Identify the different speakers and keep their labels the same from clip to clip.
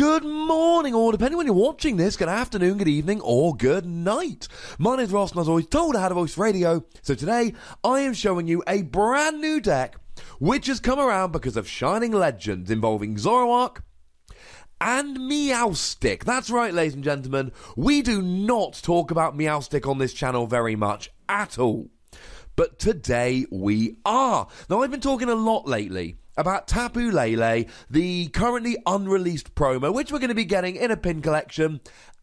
Speaker 1: Good morning, or depending when you're watching this, good afternoon, good evening, or good night. My name's Ross, and as always told, I had a voice radio. So today, I am showing you a brand new deck, which has come around because of Shining Legends involving Zoroark and Meowstic. That's right, ladies and gentlemen, we do not talk about Meowstic on this channel very much at all. But today we are. Now, I've been talking a lot lately about Tapu Lele, the currently unreleased promo, which we're going to be getting in a pin collection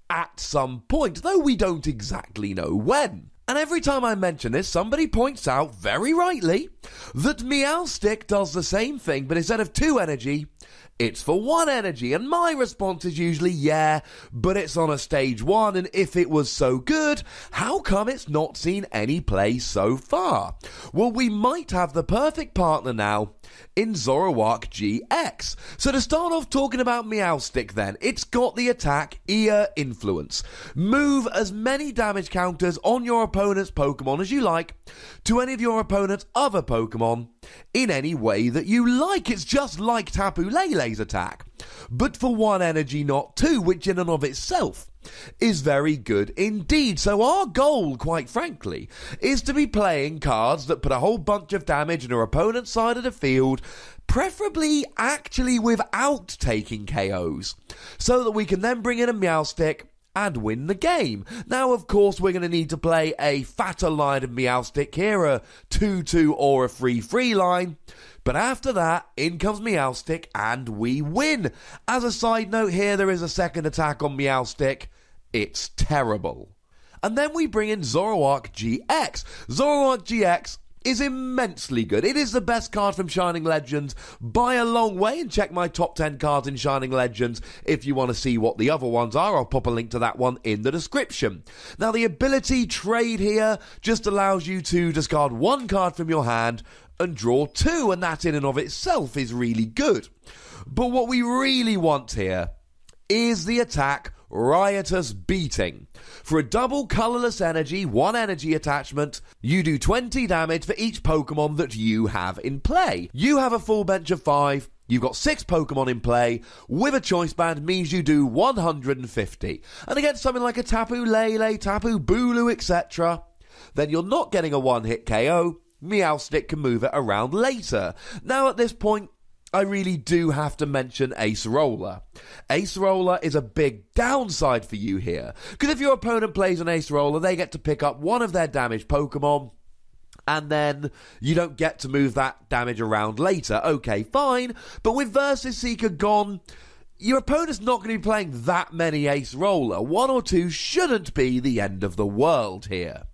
Speaker 1: at some point, though we don't exactly know when. And every time I mention this, somebody points out, very rightly, that Meowstic does the same thing, but instead of 2 energy, it's for 1 energy, and my response is usually, yeah, but it's on a stage 1, and if it was so good, how come it's not seen any play so far? Well, we might have the perfect partner now in Zoroark GX. So to start off talking about Meowstic then, it's got the attack Ear Influence. Move as many damage counters on your opponent's Pokemon as you like to any of your opponent's other Pokemon in any way that you like. It's just like Tapu Lele's attack, but for 1 energy, not 2, which in and of itself is very good indeed. So our goal, quite frankly, is to be playing cards that put a whole bunch of damage in our opponent's side of the field, preferably actually without taking KOs, so that we can then bring in a Meowstic and win the game. Now, of course, we're going to need to play a fatter line of Meowstic here, a 2-2 or a 3-3 line. But after that, in comes Meowstic and we win. As a side note here, there is a second attack on Meowstic. It's terrible. And then we bring in Zoroark GX. Zoroark GX is immensely good. It is the best card from Shining Legends by a long way, and check my top 10 cards in Shining Legends if you want to see what the other ones are. I'll pop a link to that one in the description. Now, the ability trade here just allows you to discard 1 card from your hand and draw 2, and that in and of itself is really good. But what we really want here is the attack Riotous Beating. For a double colourless energy, 1 energy attachment, you do 20 damage for each Pokemon that you have in play. You have a full bench of 5, you've got 6 Pokemon in play, with a choice band means you do 150. And against something like a Tapu Lele, Tapu Bulu, etc., then you're not getting a 1-hit KO. Meowstic can move it around later. Now at this point, I really do have to mention Ace Roller. Ace Roller is a big downside for you here, because if your opponent plays an Ace Roller, they get to pick up 1 of their damaged Pokemon, and then you don't get to move that damage around later. Okay, fine, but with Versus Seeker gone, your opponent's not going to be playing that many Ace Roller. 1 or 2 shouldn't be the end of the world here.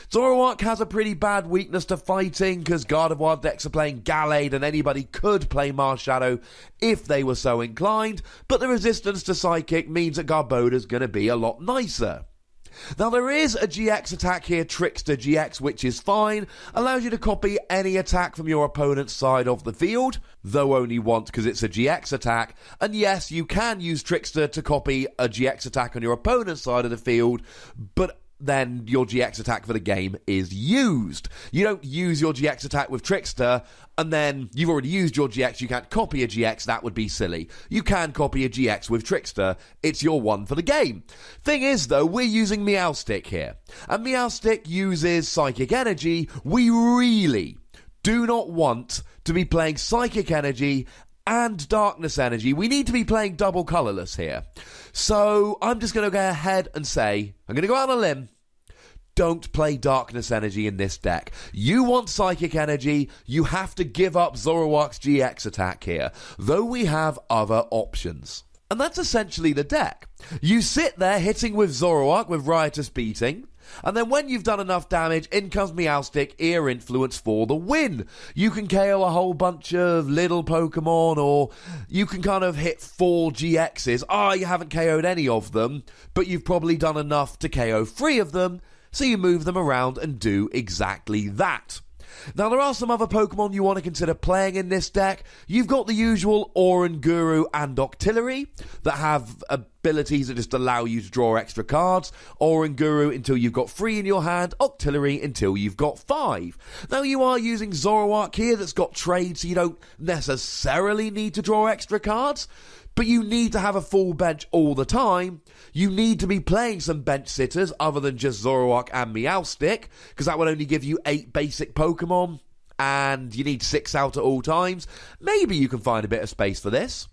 Speaker 1: Zoroark has a pretty bad weakness to fighting, because Gardevoir decks are playing Gallade, and anybody could play Marshadow if they were so inclined, but the resistance to Psychic means that Garboda's going to be a lot nicer. Now, there is a GX attack here, Trickster GX, which is fine. Allows you to copy any attack from your opponent's side of the field, though only once because it's a GX attack. And yes, you can use Trickster to copy a GX attack on your opponent's side of the field, but then your GX attack for the game is used. You don't use your GX attack with Trickster, and then you've already used your GX, you can't copy a GX, that would be silly. You can copy a GX with Trickster, it's your one for the game. Thing is though, we're using Meowstic here, and Meowstic uses Psychic Energy. We really do not want to be playing Psychic Energy and Darkness Energy. We need to be playing double colourless here. So I'm just going to go ahead and say, I'm going to go out on a limb, don't play Darkness Energy in this deck. You want Psychic Energy, you have to give up Zoroark's GX attack here, though we have other options. And that's essentially the deck. You sit there hitting with Zoroark with Riotous Beating, and then when you've done enough damage, in comes Meowstic, Ear Influence for the win. You can KO a whole bunch of little Pokemon, or you can kind of hit 4 GXs. You haven't KO'd any of them, but you've probably done enough to KO 3 of them, so you move them around and do exactly that. Now, there are some other Pokemon you want to consider playing in this deck. You've got the usual Oranguru and Octillery that have abilities that just allow you to draw extra cards. Oranguru until you've got 3 in your hand, Octillery until you've got 5. Now, you are using Zoroark here that's got trade, so you don't necessarily need to draw extra cards. But you need to have a full bench all the time. You need to be playing some bench sitters other than just Zoroark and Meowstic, because that would only give you 8 basic Pokemon, and you need 6 out at all times. Maybe you can find a bit of space for this.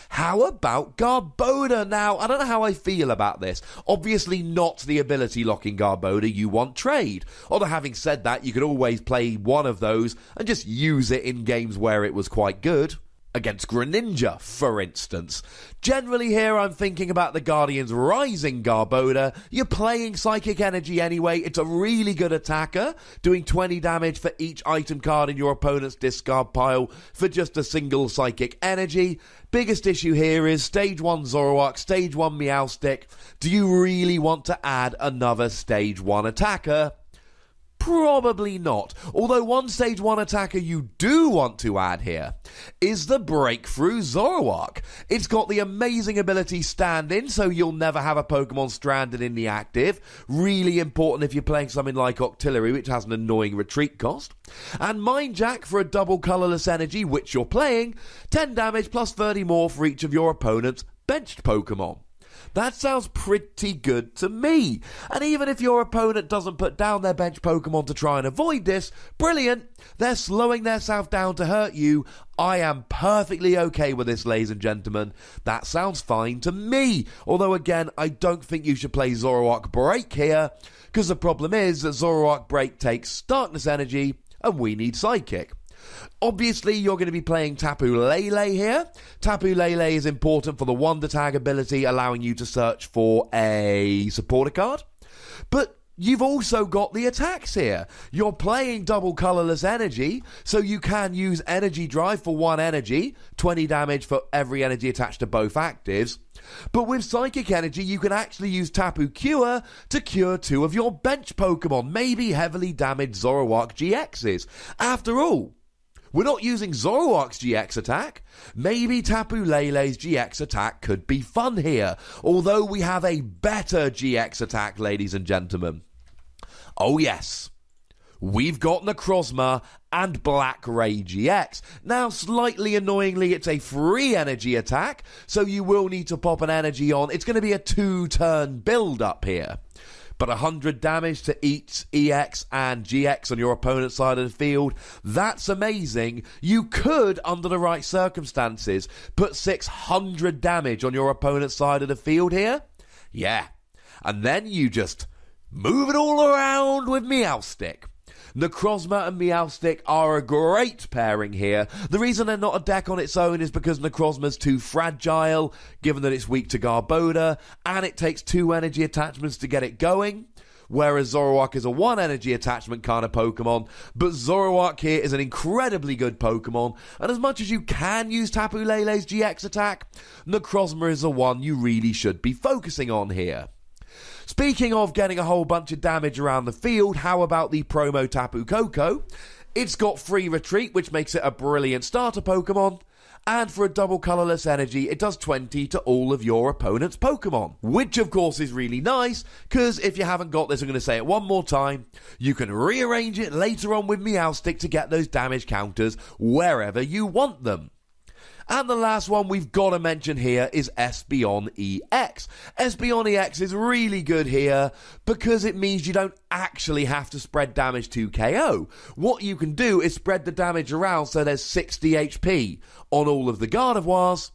Speaker 1: How about Garbodor? Now, I don't know how I feel about this. Obviously not the ability locking Garbodor you want trade. Although having said that, you could always play one of those and just use it in games where it was quite good. Against Greninja, for instance. Generally here I'm thinking about the Guardian's Rising Garbodor. You're playing Psychic Energy anyway. It's a really good attacker, doing 20 damage for each item card in your opponent's discard pile for just a single Psychic Energy. Biggest issue here is Stage 1 Zoroark, Stage 1 Meowstic. Do you really want to add another Stage 1 attacker? Probably not. Although one Stage 1 attacker you do want to add here is the Breakthrough Zoroark. It's got the amazing ability Stand In, so you'll never have a Pokemon stranded in the active. Really important if you're playing something like Octillery, which has an annoying retreat cost. And Mind Jack for a double colourless energy, which you're playing. 10 damage plus 30 more for each of your opponent's benched Pokemon. That sounds pretty good to me. And even if your opponent doesn't put down their bench Pokemon to try and avoid this, brilliant. They're slowing themselves down to hurt you. I am perfectly okay with this, ladies and gentlemen. That sounds fine to me. Although again, I don't think you should play Zoroark Break here, because the problem is that Zoroark Break takes Darkness Energy and we need Psychic. Obviously, you're going to be playing Tapu Lele here. Tapu Lele is important for the Wonder Tag ability, allowing you to search for a supporter card. But you've also got the attacks here. You're playing double colourless energy, so you can use Energy Drive for 1 energy, 20 damage for every energy attached to both actives. But with Psychic Energy, you can actually use Tapu Cure to cure 2 of your bench Pokemon, maybe heavily damaged Zoroark GXs. After all, we're not using Zoroark's GX attack. Maybe Tapu Lele's GX attack could be fun here, although we have a better GX attack, ladies and gentlemen. Oh yes, we've got Necrozma and Black Ray GX. Now, slightly annoyingly, it's a free energy attack, so you will need to pop an energy on. It's going to be a 2-turn build-up here. But 100 damage to each EX and GX on your opponent's side of the field, that's amazing. You could, under the right circumstances, put 600 damage on your opponent's side of the field here. Yeah. And then you just move it all around with Meowstic. Necrozma and Meowstic are a great pairing here. The reason they're not a deck on its own is because Necrozma's too fragile, given that it's weak to Garbodor, and it takes 2 energy attachments to get it going. Whereas Zoroark is a 1 energy attachment kind of Pokemon, but Zoroark here is an incredibly good Pokemon, and as much as you can use Tapu Lele's GX attack, Necrozma is the one you really should be focusing on here. Speaking of getting a whole bunch of damage around the field, how about the promo Tapu Koko? It's got free retreat, which makes it a brilliant starter Pokemon. And for a double colourless energy, it does 20 to all of your opponent's Pokemon. Which, of course, is really nice, because if you haven't got this, I'm going to say it one more time, you can rearrange it later on with Meowstic to get those damage counters wherever you want them. And the last one we've got to mention here is Espeon EX. Espeon EX is really good here because it means you don't actually have to spread damage to KO. What you can do is spread the damage around so there's 60 HP on all of the Gardevoirs.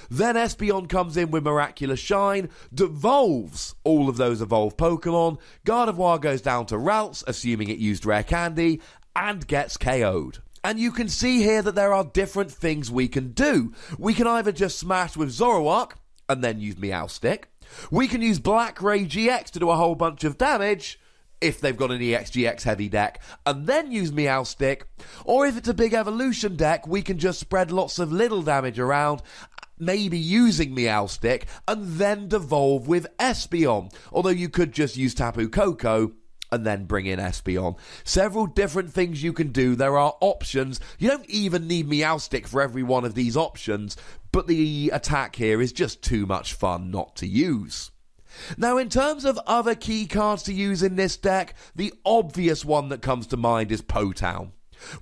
Speaker 1: Then Espeon comes in with Miraculous Shine, devolves all of those evolved Pokemon, Gardevoir goes down to Ralts, assuming it used Rare Candy, and gets KO'd. And you can see here that there are different things we can do. We can either just smash with Zoroark, and then use Meowstic. We can use Black Ray GX to do a whole bunch of damage, if they've got an EX-GX heavy deck, and then use Meowstic. Or if it's a big evolution deck, we can just spread lots of little damage around, maybe using Meowstic, and then devolve with Espeon. Although you could just use Tapu Koko, and then bring in Espeon. Several different things you can do. There are options. You don't even need Meowstic for every one of these options, but the attack here is just too much fun not to use. Now, in terms of other key cards to use in this deck, the obvious one that comes to mind is Potown.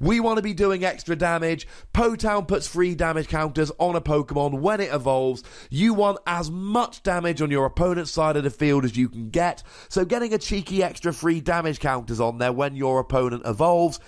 Speaker 1: We want to be doing extra damage. Potown puts free damage counters on a Pokemon when it evolves. You want as much damage on your opponent's side of the field as you can get, so getting a cheeky extra free damage counters on there when your opponent evolves,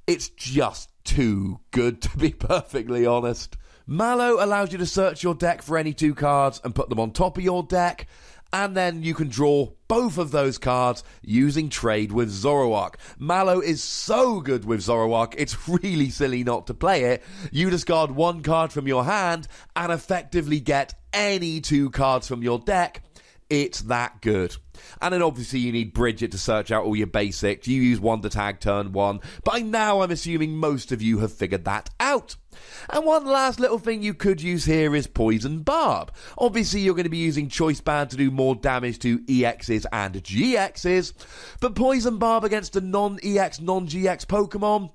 Speaker 1: it's just too good to be perfectly honest. Mallow allows you to search your deck for any 2 cards and put them on top of your deck, and then you can draw both of those cards using trade with Zoroark. Mallow is so good with Zoroark, it's really silly not to play it. You discard 1 card from your hand and effectively get any 2 cards from your deck. It's that good. And then obviously you need Bridget to search out all your basics. You use 1 to tag turn 1. By now I'm assuming most of you have figured that out. And one last little thing you could use here is Poison Barb. Obviously you're going to be using Choice Band to do more damage to EXs and GXs. But Poison Barb against a non-EX, non-GX Pokemon,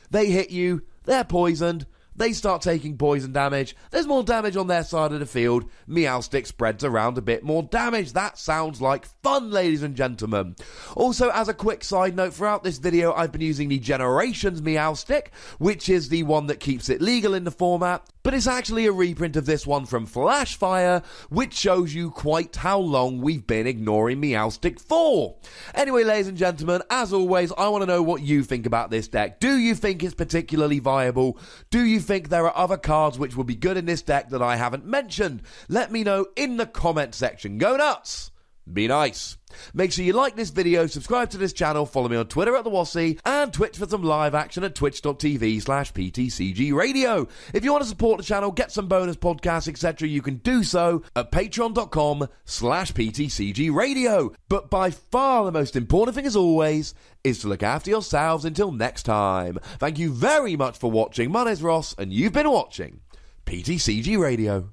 Speaker 1: they hit you, they're poisoned. They start taking poison damage. There's more damage on their side of the field. Meowstic spreads around a bit more damage. That sounds like fun, ladies and gentlemen. Also, as a quick side note, throughout this video, I've been using the Generations Meowstic, which is the one that keeps it legal in the format. But it's actually a reprint of this one from Flashfire, which shows you quite how long we've been ignoring Meowstic for. Anyway, ladies and gentlemen, as always, I want to know what you think about this deck. Do you think it's particularly viable? Do you think there are other cards which would be good in this deck that I haven't mentioned? Let me know in the comment section. Go nuts! Be nice. Make sure you like this video, subscribe to this channel, follow me on Twitter at @TheWossy, and Twitch for some live action at twitch.tv/PTCGRadio. If you want to support the channel, get some bonus podcasts, etc., you can do so at patreon.com/PTCGRadio. But by far the most important thing, as always, is to look after yourselves until next time. Thank you very much for watching. My name's Ross, and you've been watching PTCG Radio.